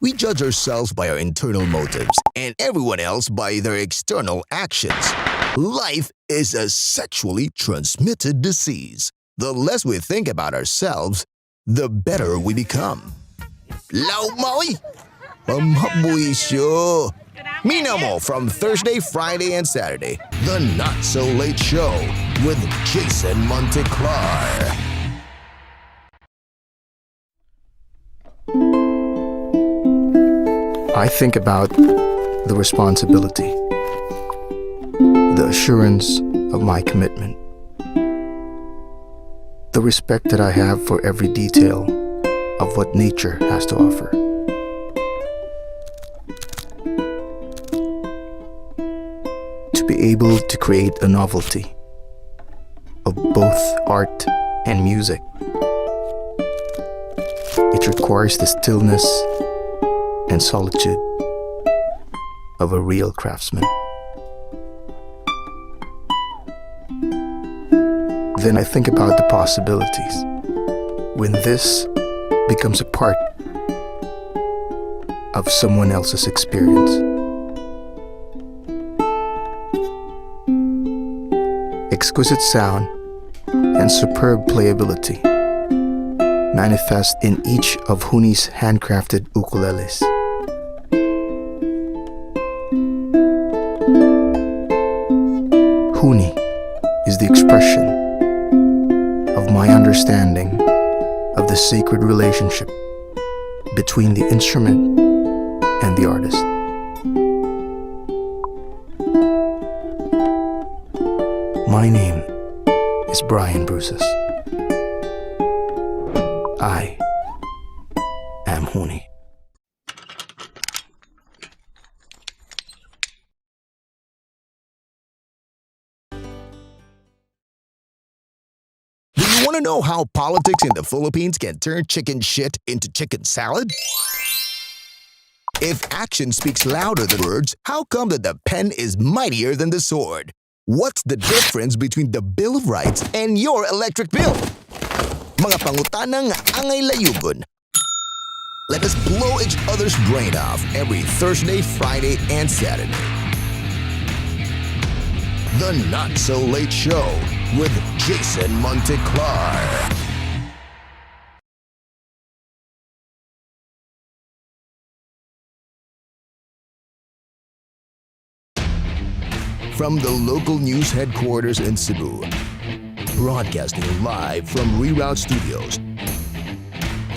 We judge ourselves by our internal motives and everyone else by their external actions. Life is a sexually transmitted disease. The less we think about ourselves, the better we become. Laumoy! Pamhabuisyo! Minamo from Thursday, Friday, and Saturday. The Not So Late Show with Jason Monteclar. I think about the responsibility, the assurance of my commitment, the respect that I have for every detail of what nature has to offer. To be able to create a novelty of both art and music, it requires the stillness and solitude of a real craftsman. Then I think about the possibilities when this becomes a part of someone else's experience. Exquisite sound and superb playability manifest in each of Huni's handcrafted ukuleles. Huni is the expression of my understanding of the sacred relationship between the instrument and the artist. My name is Brian Bruces. I am Huni. Do you want to know how politics in the Philippines can turn chicken shit into chicken salad? If action speaks louder than words, how come that the pen is mightier than the sword? What's the difference between the Bill of Rights and your electric bill? Mga pangutanang angay layugon. Let us blow each other's brain off every Thursday, Friday, and Saturday. The Not So Late Show with Jason Monteclar. From the local news headquarters in Cebu, broadcasting live from Reroute Studios,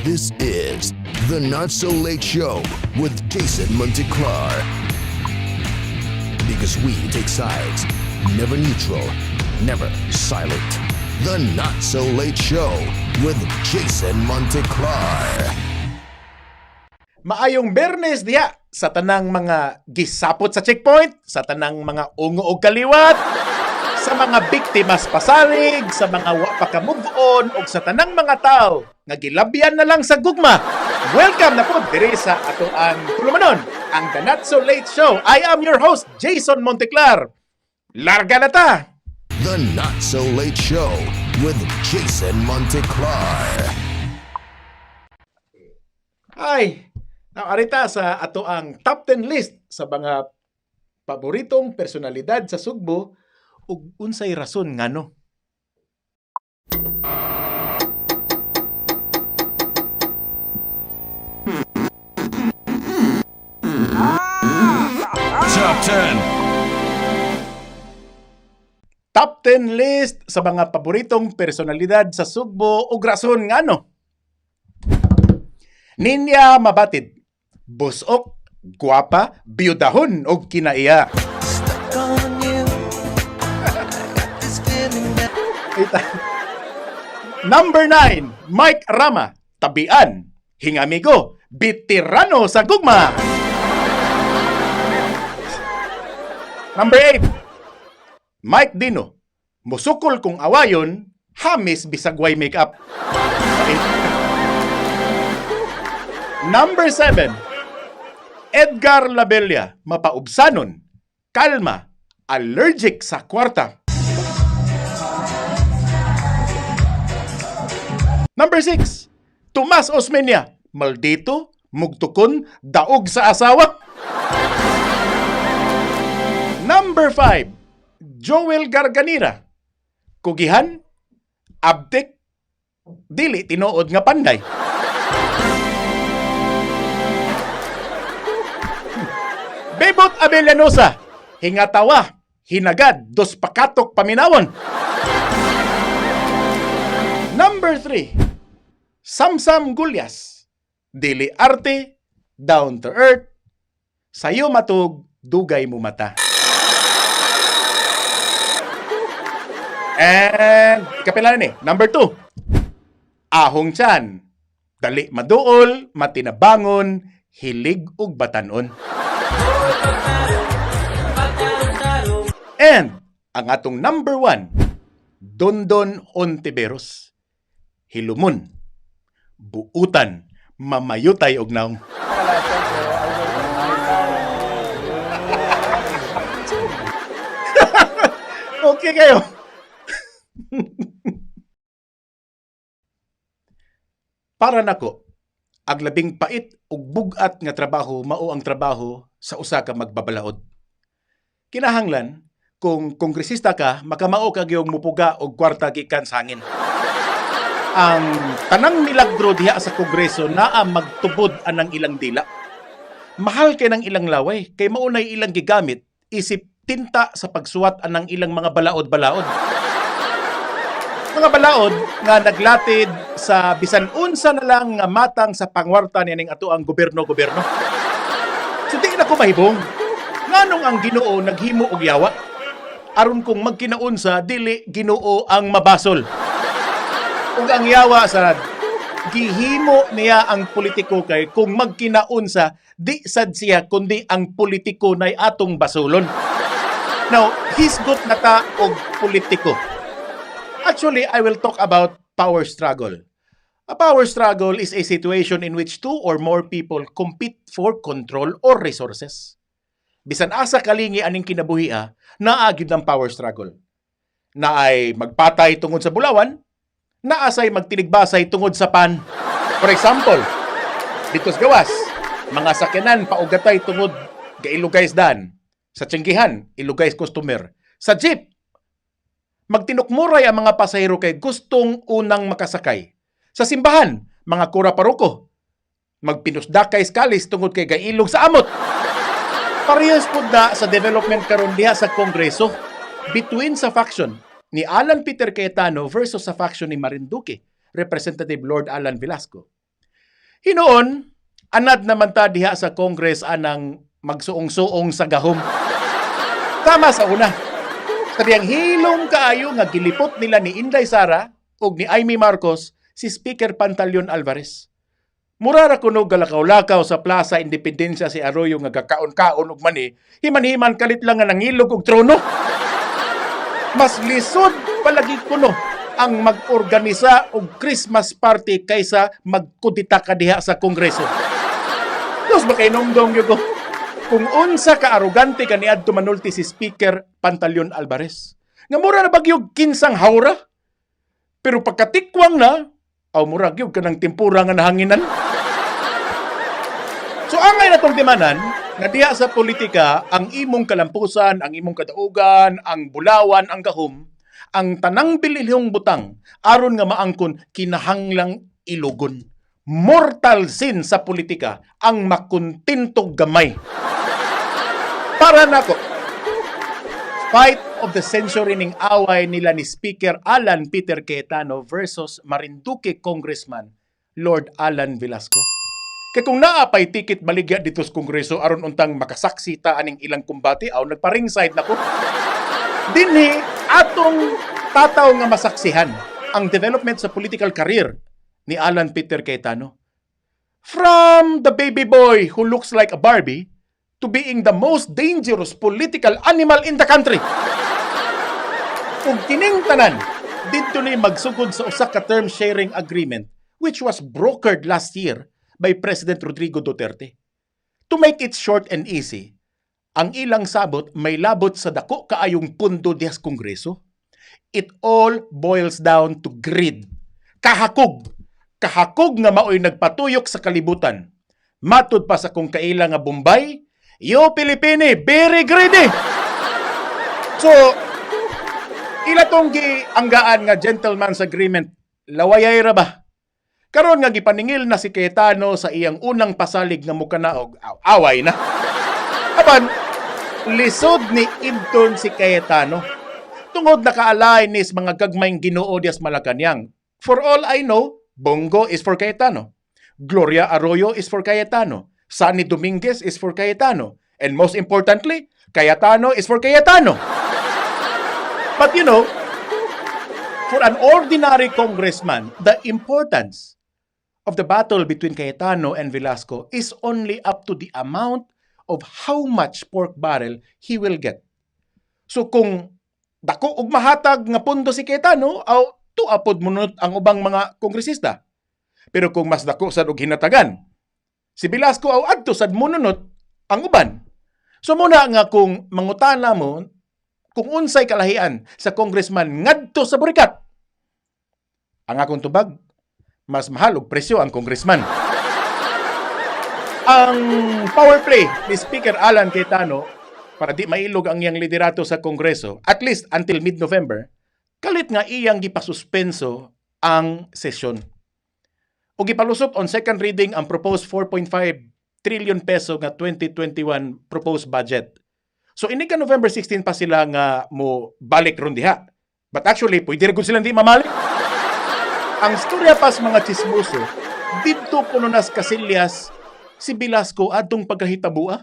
this is The Not So Late Show with Jason Monteclar. Because we take sides, never neutral, never silent. The Not So Late Show with Jason Monteclar. Maayong Bernes diya sa tanang mga gisapot sa checkpoint, sa tanang mga ungo og kaliwat, sa mga biktimas pasalig, sa mga wa pa ka move on, o sa tanang mga tao nga gilabyan na lang sa gugma. Welcome na po diri sa ato ang tulumanon, ang The Not So Late Show. I am your host, Jason Monteclar. Larga na ta! The Not So Late Show with Jason Monteclar. Ay, naarita sa ato ang top 10 list sa mga paboritong personalidad sa Sugbo ug unsay rason ngano. Top 10. Top 10 list sa mga paboritong personalidad sa Sugbo ug rason ngano. Ninya Mabatid, busok, gwapa, biyudahon og kinaiya. Number 9, Mike Rama, tabian, hingamigo, bitirano sa gugma. Number 8, Mike Dino, musukol kung awayon, hamis bisagway makeup. Number 7, Edgar Labella, mapaubsanon, kalma, allergic sa kwarta. Number 6, Tomas Osmeña, maldito, mugtukon, daog sa asawa. Number 5, Joel Garganira. Kugihan, abtik, dili tinuod nga panday. Bebot Abellanosa, hingatawa, hinagad, dos pakatok paminawon. Number 3, Samsam Gulyas, dili arte, down to earth, sayo matug, dugay mo mata. And kapila ni, number 2, Ahong Chan, dali maduol, matinabangon, hilig ug batanon. And ang atong number 1, Dondon Ontiveros, hilumon, buutan, mamayutay og naong. Okay kayo. Para nako, ang labing pait ug bugat nga trabaho mao ang trabaho sa usa ka magbabalaod. Kinahanglan kung kongresista ka, makamao ka gyud mupuga og kwarta gikan sa hangin. Ang tanang milagro diha sa kongreso naa magtubod anang ilang dila. Mahal kay ng ilang laway kay maunay ilang gigamit isip tinta sa pagsuwat anang ilang mga balaod-balaod. Mga balaod nga naglatid sa bisan unsa na lang nga matang sa pangwarta nining ato ang gobyerno-gobyerno. So di na ko mahibong. Nganong ang Ginoo naghimo og yawa? Aron kung magkinaunsa dili Ginoo ang mabasol. Ug ang yawa sa gihimo niya ang politiko kay kung magkinaunsa di sad siya kundi ang politiko nay atong basulon. Now, hisgot na ta og politiko. Actually, I will talk about power struggle. A power struggle is a situation in which two or more people compete for control or resources. Bisan asa kalingi aning kinabuhia, naagid ang power struggle. Naay magpatay tungod sa bulawan, naasay magtinigbasay tungod sa pan. For example, dito sa gawas, mga sakyanan paugatay tungod gailugay dan. Sa Tiyanggihan, ilugay customer. Sa jeep, magtinukmuray ang mga pasahero kay gustong unang makasakay. Sa simbahan, mga kura paruko, magpinusdakay skalis tungod kay gailog sa amot. Parehas pud na sa development karon diha sa Kongreso between sa faction ni Alan Peter Cayetano versus sa faction ni Marinduque, Representative Lord Alan Velasco. Hinoon, anad naman ta diha sa Congress anang magsuong-suong sa gahom. Tama sa una. Sabihang hilong kaayo nga gilipot nila ni Inday Sara o ni Amy Marcos si Speaker Pantaleon Alvarez. Murara kuno galakaw-lakaw sa Plaza Independencia si Arroyo nga gakaon-kaon og mani, himan-himan kalit lang nga nangilog og trono. Mas lisod palagi kuno ang mag-organisa og Christmas party kaysa magkudita ka diha sa Kongreso. Dos ba kay nomdong yugo? Kung unsa ka arugante ka niadto manulti si Speaker Pantaleon Alvarez. Nga mura na bagyog kinsang hawra. Pero pagkatikwang na, mura gyud ka ng tempura nga nahanginan. So angay na tong timanan, nga diha sa politika, ang imong kalampusan, ang imong kadaugan, ang bulawan, ang gahom, ang tanang bililhong butang, aron nga maangkon kinahanglang ilugon. Mortal sin sa politika ang makuntintog gamay. Para nako, fight of the century ning away nila ni Speaker Alan Peter Cayetano versus Marinduque Congressman Lord Alan Velasco. Kaya kung naapay ticket baligya dito sa Kongreso aron untang makasaksi ta aning ilang kumbati aw nagpa-ringside nako. Dinhi atong tataw nga masaksihan ang development sa political career ni Alan Peter Cayetano. From the baby boy who looks like a Barbie to being the most dangerous political animal in the country. Kung kining tanan, dito ni magsugod sa usa ka term sharing agreement which was brokered last year by President Rodrigo Duterte. To make it short and easy, ang ilang sabot may labot sa dako kaayong pundo diha sa Kongreso. It all boils down to greed. Kahakog. Kahakog nga maoy nagpatuyok sa kalibutan. Matud pa sa kung kaila nga Bombay, yo Pilipini, very greedy. So, ila tong gianggaan nga gentleman's agreement, lawayay ra ba? Karon nga gipaningil na si Cayetano sa iyang unang pasalig nga mukanaog, away na. Aban, lisod ni Ibton si Cayetano. Tungod nakaalay nis mga gagmayng Ginoo dias Malacañang. For all I know, Bongo is for Cayetano. Gloria Arroyo is for Cayetano. Sunny Dominguez is for Cayetano. And most importantly, Cayetano is for Cayetano. But you know, for an ordinary congressman, the importance of the battle between Cayetano and Velasco is only up to the amount of how much pork barrel he will get. So kung dako og mahatag nga pondo si Cayetano, aw tuapod munot ang ubang mga kongresista. Pero kung mas dako sad og hinatagan, si Velasco aw adto sad mununot ang uban. So muna nga kung mangutana mo kung unsay kalahian sa congressman ngadto sa burikat, ang akong tubag, mas mahal og presyo ang congressman. Ang power play ni Speaker Alan Cayetano para di mailog ang iyang liderato sa Kongreso, at least until mid-November, kalit nga iyang gipasuspenso ang sesyon. O gipalusot on second reading ang proposed 4.5 trillion peso nga 2021 proposed budget. So ini ka November 16 pa sila nga mo balik ron diha. But actually, pwede rin sila hindi mamalik. Ang storya pas mga chismoso, dito kuno nas Casillas si Velasco adtong pagkahitabua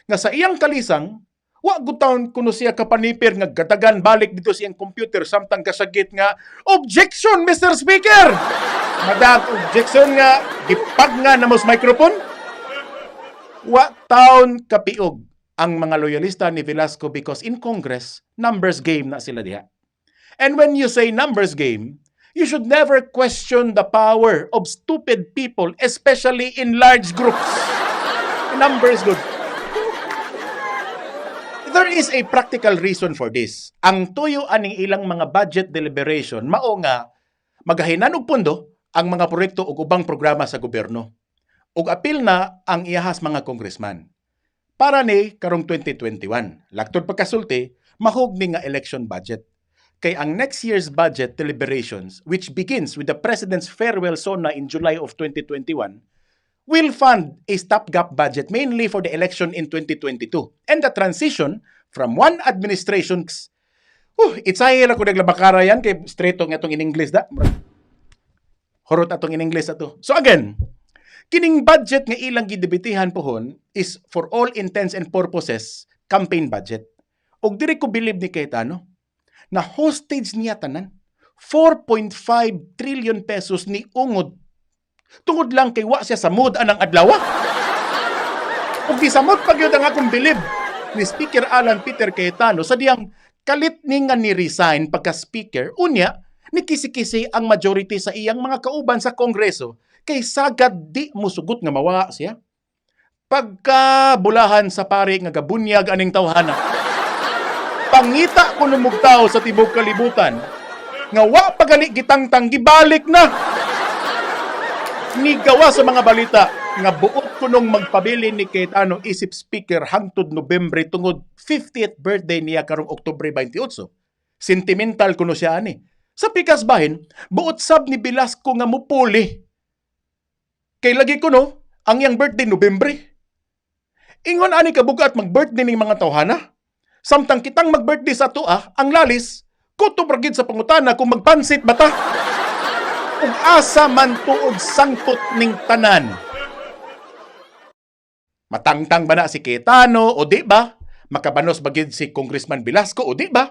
nga sa iyang kalisang wa gutawn kuno siya kapanipir nga gatagan balik dito siyang computer samtang kasagit nga objection Mr. Speaker. Madag objection nga gipag nga namos microphone. Wa taon kapiog ang mga loyalista ni Velasco because in Congress, numbers game na sila diha. And when you say numbers game, you should never question the power of stupid people, especially in large groups. Numbers good. There is a practical reason for this. Ang tuyo aning ilang mga budget deliberation, mao nga magahinan og pondo ang mga proyekto ug ubang programa sa gobyerno. Ug apil na ang iyahas mga congressman. Para ni karong 2021, lagtod pagkasulti, mahog ni nga election budget. Kay ang next year's budget deliberations, which begins with the President's farewell SONA in July of 2021, will fund a stopgap budget mainly for the election in 2022 and the transition from one administration. Itsahil ako naglabakara yan kay straight nga itong in English da. Horot atong in English ato. So again, kining budget nga ilang gidebitihan pohon is for all intents and purposes campaign budget. Og diri ko believe ni Cayetano na hostage niya tanan 4.5 trillion pesos ni ungod tungod lang kay wa siya samud anang adlaw. Og di samud pagyud ang akong believe ni Speaker Alan Peter Cayetano sa diyang kalit ni nga ni resign pagka speaker unya ni kisi-kisi ang majority sa iyang mga kauban sa Kongreso kay sagad di musugot nga mawa siya. Pagka bulahan sa pari nga gabunyag aning tawhana. Pangita ko numugtaw sa tibok kalibutan nga wa pagali gitangtang gibalik na. Ni gawa sa mga balita nga buot kunong magpabili ni Cayetano isip speaker hangtod Nobyembre tungod 50th birthday niya karong Oktubre 28. Sentimental kuno siya ani. Sa pikas bahin, buot sab ni Velasco nga mupuli. Kay lagi ko no, ang iyang birthday Nobyembre. Ingon ani kabugat mag-birthday ning mga tawhana. Samtang kitang mag-birthday sa tuah, ang lalis, kuto bragid sa pangutana kung magpansit bata. Ug asa man tuod sangtot ning tanan. Matangtang ba na si Cayetano o di ba? Makabanos bagid si Congressman Velasco o di ba?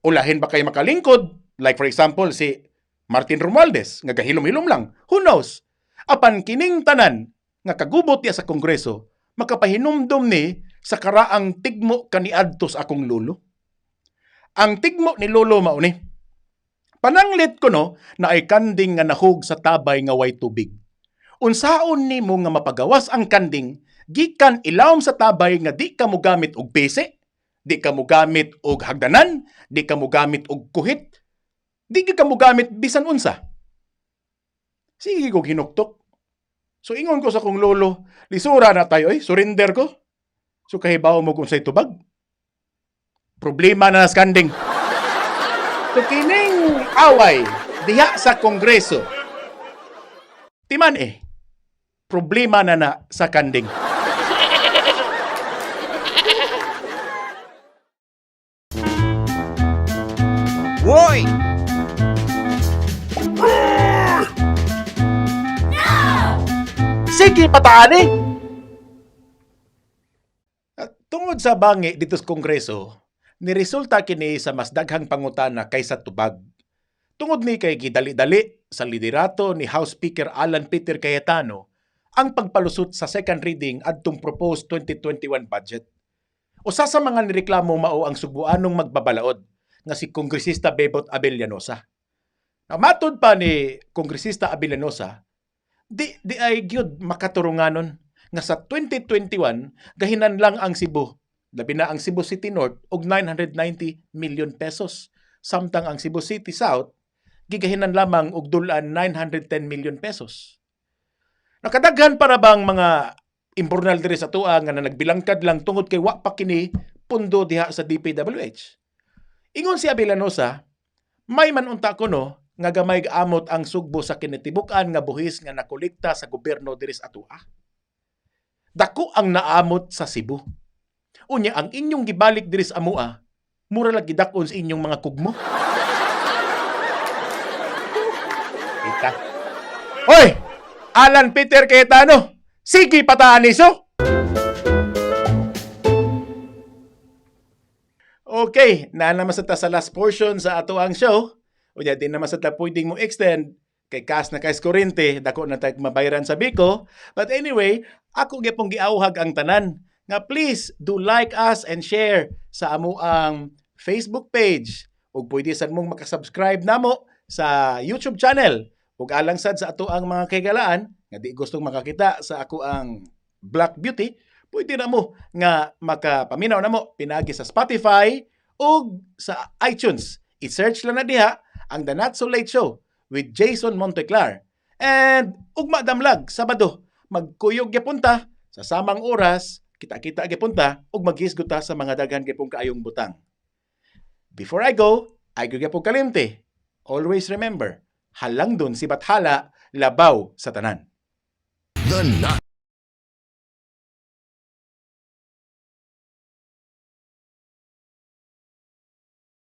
Ulahin ba kay makalingkod? Like for example si Martin Romualdez nga gahilom-hilom lang. Who knows? Apan kining tanan nga kagubot niya sa Kongreso, makapahinumdom ni sa karaang tigmo kaniadto sa akong lolo. Ang tigmo ni lolo mao ni. Pananglit ko no na ay kanding nga nahug sa tabay nga way tubig. Unsaon nimo nga mapagawas ang kanding gikan ilawom sa tabay nga di ka mo gamit og pese, di ka mo gamit og hagdanan, di ka mo gamit og kuhit, di ka mo gamit bisan unsa. Sige kog hinuktok. So ingon ko sa kong lolo, lisura na tayo surrender ko. So kahibaw mo kung sa'y tubag. Problema na skanding. So kining away diha sa Kongreso. Timan problema na sa kanding. Woy! Sige, pataani! At tungod sa bangi dito sa Kongreso, niresulta kini sa mas daghang pangutana kaysa tubag. Tungod ni kay gidali-dali sa liderato ni House Speaker Alan Peter Cayetano ang pagpalusot sa second reading adtong proposed 2021 budget. Usa sa mga nireklamo mao ang subuanong magbabalaod nga si Kongresista Bebot Abellanosa. Matod pa ni Kongresista Abellanosa, di ay gyud makaturunganon nga sa 2021 gahinanlang ang Cebu, labi na ang Cebu City North og 990 million pesos, samtang ang Cebu City South gigahinan lamang og dulan 910 million pesos. Nakadaghan para bang mga impurnal diri sa tua nga nagbilangkad lang tungod kay wa pa kini pundo diha sa DPWH. Ingon si Abellanosa, may manunta ko no nga gamay amot ang sugbo sa kinitibukan nga buhis nga nakolekta sa gobyerno diri sa atua. Dako ang naamot sa Cebu. Unya ang inyong gibalik diri sa amua, mura lang gidakon sa inyong mga kugmo. Ita. Hoy! Alan Peter Cayetano! Sige pataan iso! Okay, na naman sa ta sa last portion sa ato ang show. Unya din naman sa ta pwedeng mo extend kay kas na kay kurente, dako na tayo mabayaran sa Biko. But anyway, ako gyapong giawhag ang tanan nga please do like us and share sa amo ang Facebook page. Ug pwede sad mong makasubscribe namo sa YouTube channel. Ug alang sad sa ato ang mga kaygalaan nga di gustong makakita sa ako ang Black Beauty, pwede na mo nga makapaminaw na mo pinagi sa Spotify o sa iTunes. I-search lang na diha ang The Not So Late Show with Jason Monteclar. And ugma damlag, Sabado, magkuyog gipunta sa samang oras, kita-kita gipunta ug maghisguta sa mga daghan gipong kaayong butang. Before I go, ay gyapong kalimte. Always remember, halang dun si Bathala, labaw sa tanan. The Not